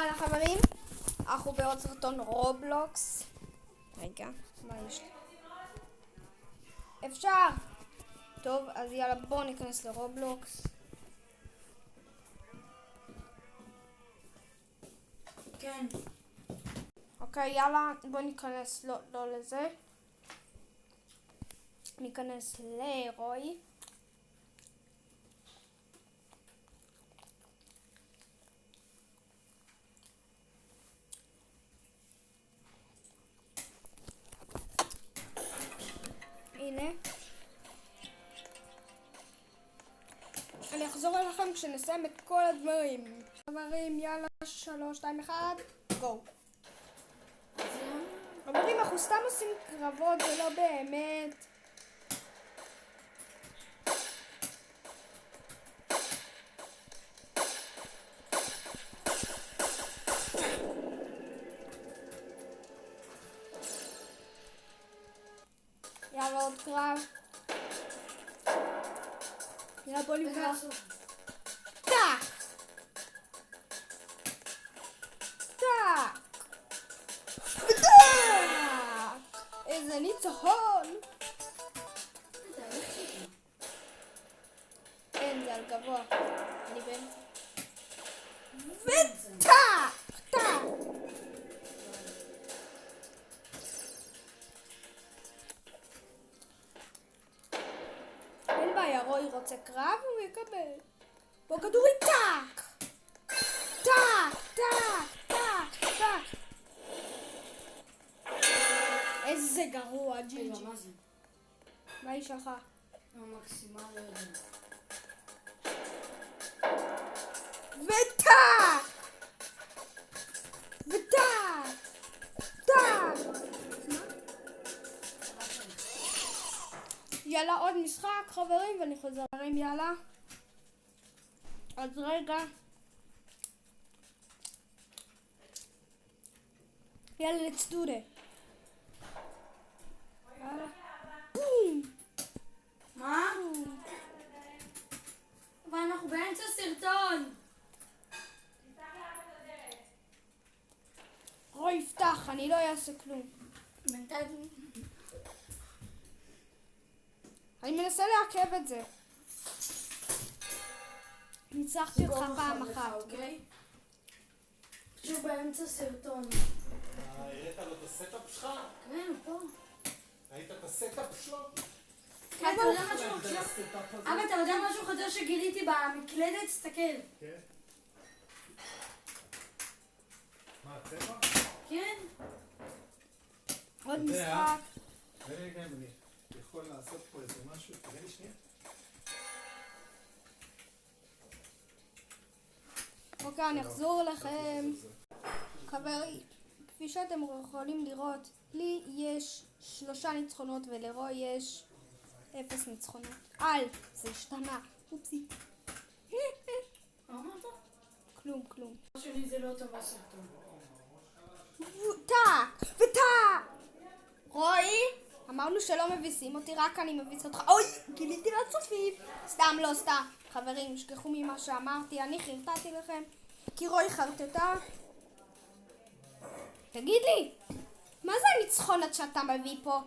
אהלן חברים, אנחנו בעוד סרטון רובלוקס. רגע, מה יש לי? אפשר! טוב, אז יאללה בואו ניכנס לרובלוקס. כן. אוקיי, יאללה, בואו ניכנס, לא לזה. ניכנס לרוי. הנה. אני אחזור אליכם כשנסיים את כל הדברים. חברים, יאללה, 3, 2, 1, גו. חברים, אנחנו סתם עושים קרבות, זה לא באמת. יאללה, עוד קרב. יאללה, בוא נבחר. טאק! טאק! וטאק! איזה ניצחון! אין, זה על גבוה. אני באמצע. וטאק! טאק! אין בעיה, רוי רוצה קרב, הוא יקבל. בוא כדורי, טאק! טאק! טאק! טאק! טאק! איזה גרוע, ג'י ג'י. מה זה? מה היא שלך? המקסימה לא יודע. וטאק! וטאק! טאק! יאללה, עוד משחק חברים ואני חוזרים, יאללה. אז רגע. יאללה, let's do it. יאללה. בום! מה? אבל אנחנו באמצע סרטון. רוי יפתח, אני לא אעשה כלום. בינתיים. אני מנסה לעכב את זה. ניצחתי אותך פעם אחת. אוקיי? שהוא באמצע סרטון. הראית לו את הסטאפ שלך? כן, הוא פה. ראית את הסטאפ שלו? אתה יודע משהו עכשיו? אבל אתה יודע משהו חדש שגיליתי במקלדת? תסתכל. כן. מה, הצבע? כן? עוד יודע. משחק. רגע, אני יכול לעשות פה איזה משהו, תראה לי שנייה. אוקיי, אני אחזור לכם. חברים, כפי שאתם יכולים לראות, לי יש 3 ניצחונות ולרוי יש 0 ניצחונות. זה השתנה. אופסי. מה אמרת? כלום. שלי זה לא טוב בסרטון. טאק! וטאק! רוי? אמרנו שלא מביסים אותי, רק אני מביס אותך. אוי! גיליתי לצופיף. סתם, לא סתם. חברים, שכחו ממה שאמרתי, אני חרטטתי לכם. כי רוי חרטטה. תגיד לי, מה זה הניצחון עד שאתה מביא פה?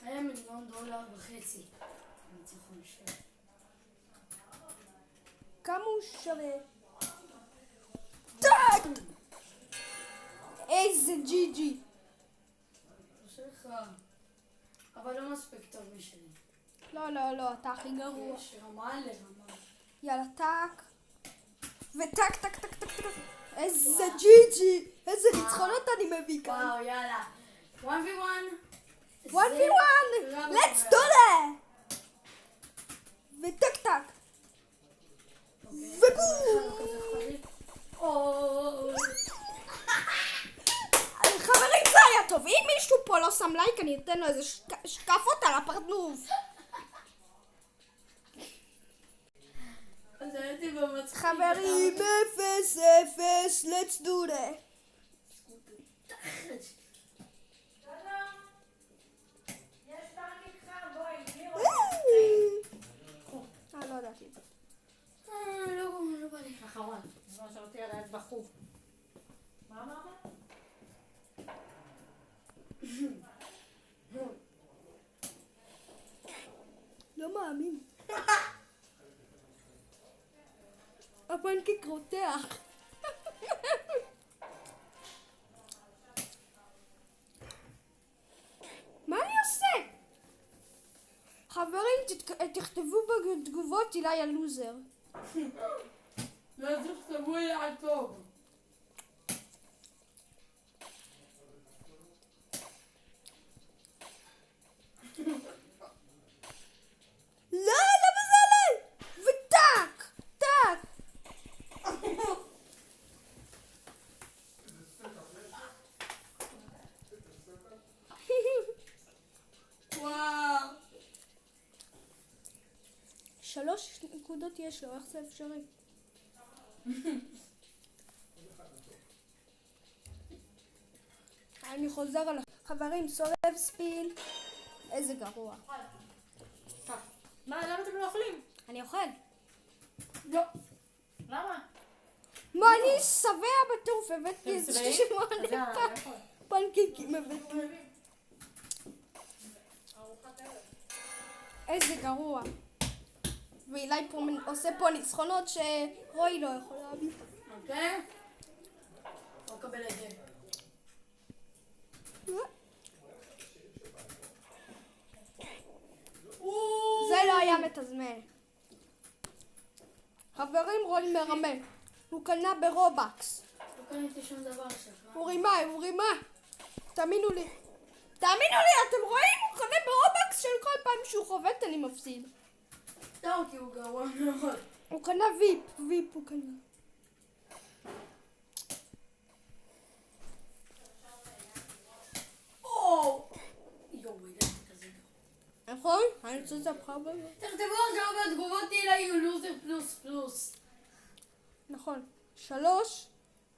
היה $1,000,000.5. ניצחון שווה. כמה הוא שווה? טאק! איזה ג'י ג'י. שלך. אבל לא מספיק טוב משלי. לא, אתה הכי גרוע. יש רמה לרמה. יאללה, טאק. וטאק, טאק, טאק, טאק, טאק. איזה ג'י ג'י. איזה ניצחונות אני מביא כאן. וואו, יאללה. 1v1. 1v1. Let's do that. וטק טק. ובום. חברים, זה היה טוב. אם מישהו פה לא שם לייק, אני אתן לו איזה שקפות על הפרצוף. אז הייתי במצחיק. חברים, 0-0, let's do that. לא ידעתי את זה. לא בא לי. אחרון. זה מה שאותי על היד בחור. מה אמרת? לא מאמין. הפנקק רותח. מה אני עושה? חברים, תכתבו בתגובות אילי הלוזר. לא תכתבו לי על טוב. לא, למה זה עליי? וטק, טק. וואו. 3 נקודות יש לו, איך זה אפשרי? אני חוזר על חברים, סורב ספיל. איזה גרוע. מה, למה אתם לא אוכלים? אני אוכל. לא. למה? מה, אני שבע בטוף, הבאתי איזה 8 פנקקים הבאתי. איזה גרוע. ואילי פה עושה פה ניצחונות שרועי לא יכול להביא. אוקיי? לא קבל את זה. זה לא היה מתזמן. חברים, רועי מרמה. הוא קנה ברובקס. לא קניתי שום דבר שלך. הוא רימה. תאמינו לי. אתם רואים? הוא קונה ברובקס של כל פעם שהוא חובט אני מפסיד. טוב, כי הוא גרוע מאוד. הוא קנה ויפ הוא קנה. או! יואו, זה כזה גרוע. נכון? אני רוצה לספר בזה. תכתבו עכשיו בתגובות אילי הוא לוזר פלוס פלוס. נכון. 3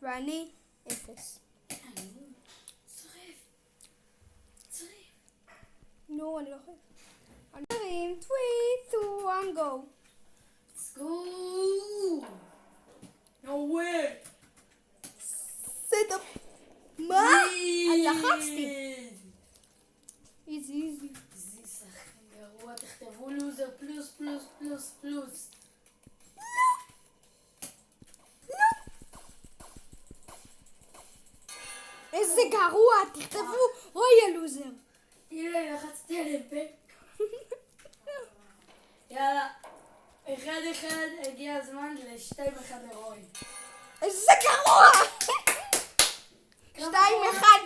ואני 0. צריך. נו, אני לא יכולה. חברים, 3, 2, 1, go. Let's go! No way! סט אפ. מה? לחצתי. איזי. זה שחקן גרוע, תכתבו לוזר פלוס פלוס פלוס פלוס. איזה גרוע, תכתבו רועי הלוזר. הנה, לחצתי על הפק. יאללה, 1-1, הגיע הזמן ל-2-1 לרועי. איזה גרוע! 2-1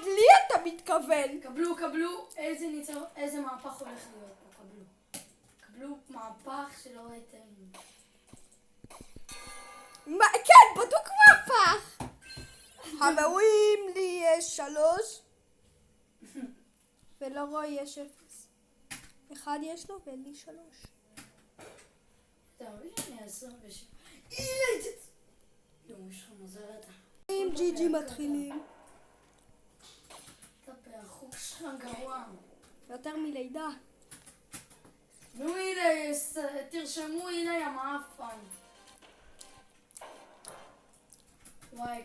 לי אתה מתכוון. קבלו, איזה מהפך הולך להיות פה, קבלו מהפך שלא ראיתם. כן, בדוק מהפך. חברים, לי יש 3 ולרועי יש 0. 1 יש לו ולי 3. אתה מבין שאני 27. יום, יש לך מזל אתה. אם ג'י מתחילים. אתה החוק שלך גרוע. יותר מלידה. נו אילי, תרשמו אילי המאפן.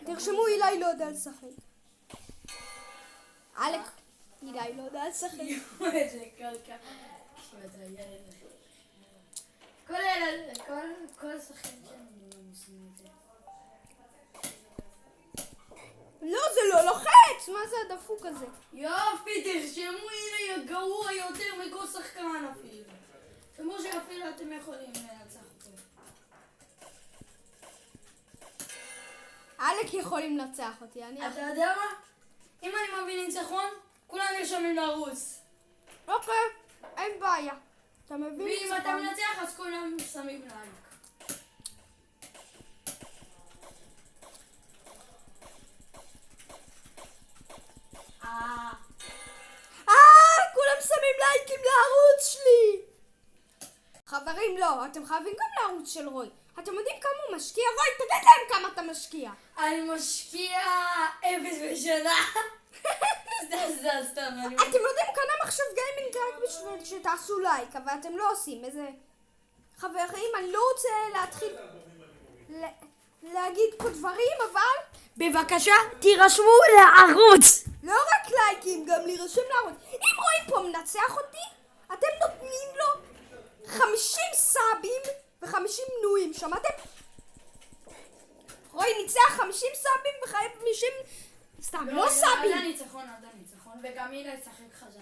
תרשמו אילי לא יודע לשחק. אלק, אילי לא יודע לשחק. יואו, איזה קלקה. שאתה ילד. כל השחקנים שלנו עושים את זה. לא, זה לא לוחץ! מה זה הדפוק הזה? יופי, תרשמו אילי הגרוע יותר מכל שחקן אפילו. כמו שאפילו אתם יכולים לנצח אותו. אלק יכולים לנצח אותי, אני... אתה יודע מה? אם אני מביא ניצחון, כולם נרשמים לרוץ. אוקיי, אין בעיה. אתה מבין? ואם אתה מנצח, אז כולם שמים לייק. כולם שמים לייקים לערוץ שלי! חברים, לא, אתם חייבים גם לערוץ של רועי. אתם יודעים כמה הוא משקיע? רועי, תגיד להם כמה אתה משקיע. אני משקיע 0 בשנה. סתם. אתם יודעים קנה מחשב גיימינג רק בשביל שתעשו לייק, אבל אתם לא עושים איזה... חברים, אני לא רוצה להתחיל להגיד פה דברים, אבל בבקשה, תירשמו לערוץ. לא רק לייקים, גם להירשם לערוץ. אם רועי פה מנצח אותי, אתם נותנים לו 50 סאבים ו50 מנויים, שמעתם? רועי ניצח 50 סאבים ו50... סתם, לא סאבים. עד הניצחון, וגם היא ישחק חזק.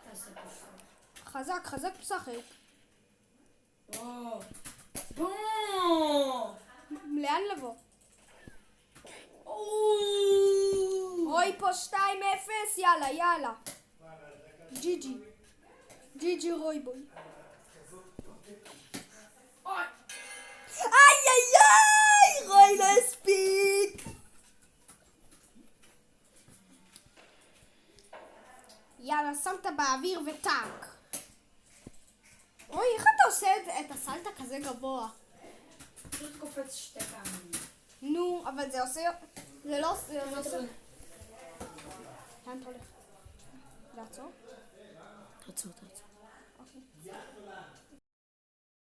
תעשה פשוט. חזק משחק. לאן לבוא? רועי פה 2-0, יאללה. ג'י רועי בוי. איי, רועי לא הספיק. יאללה, שמת באוויר וטאק. רועי, איך אתה עושה את הסלטה כזה גבוה? פשוט קופץ 2 פעמים. נו, אבל זה עושה... זה לא עושה... לאן אתה הולך? לעצור? תעצור. אוקיי.